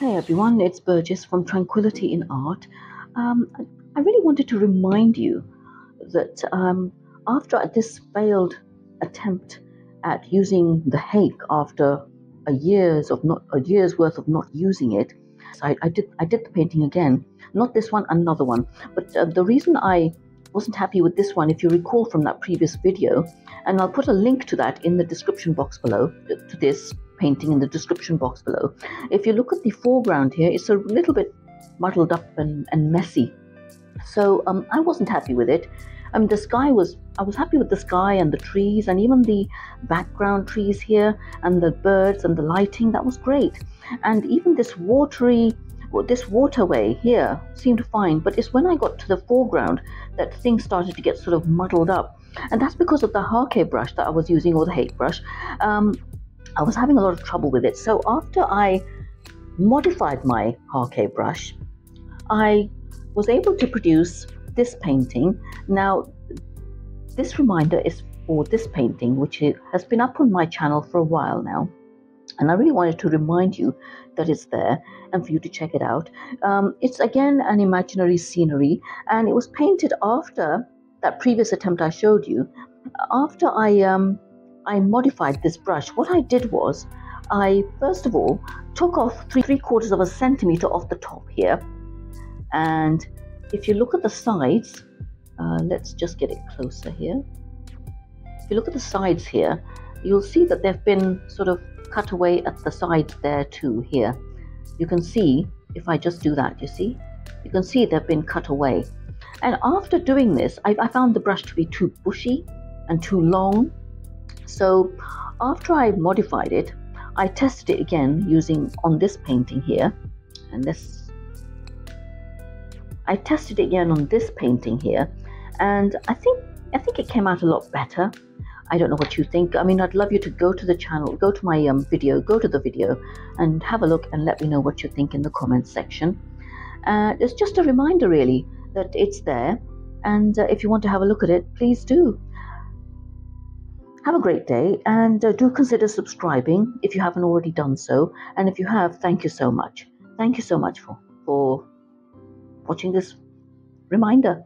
Hey everyone, it's Birjees from Tranquility in Art. I really wanted to remind you that after this failed attempt at using the hake after a year's worth of not using it, so I did the painting again. Not this one, another one. But the reason I wasn't happy with this one, if you recall from that previous video, and I'll put a link to that in the description box below, to this painting in the description box below. If you look at the foreground here, it's a little bit muddled up and messy. So I wasn't happy with it. I mean, I was happy with the sky and the trees and even the background trees here and the birds and the lighting. That was great. And even this waterway here seemed fine. But it's when I got to the foreground that things started to get sort of muddled up. And that's because of the Hake brush that I was using, or the Hake brush. I was having a lot of trouble with it. So after I modified my Hake brush, I was able to produce this painting. Now, this reminder is for this painting, which has been up on my channel for a while now. And I really wanted to remind you that it's there and for you to check it out. It's again an imaginary scenery, and it was painted after that previous attempt I showed you. After I modified this brush, what I did was I first of all took off 3/4 of a centimeter off the top here. And if you look at the sides, let's just get it closer here. If you look at the sides here, you'll see that they've been sort of cut away at the sides there too here. You can see, if I just do that, you can see they've been cut away. And after doing this, I found the brush to be too bushy and too long. So after I modified it, I tested it again on this painting here, and I tested it again on this painting here, and I think it came out a lot better. I don't know what you think. I mean, I'd love you to go to the channel, go to my video, go to the video and have a look and let me know what you think in the comments section. It's just a reminder really that it's there, and if you want to have a look at it, please do. Have a great day, and do consider subscribing if you haven't already done so. And if you have, thank you so much. Thank you so much for watching this reminder.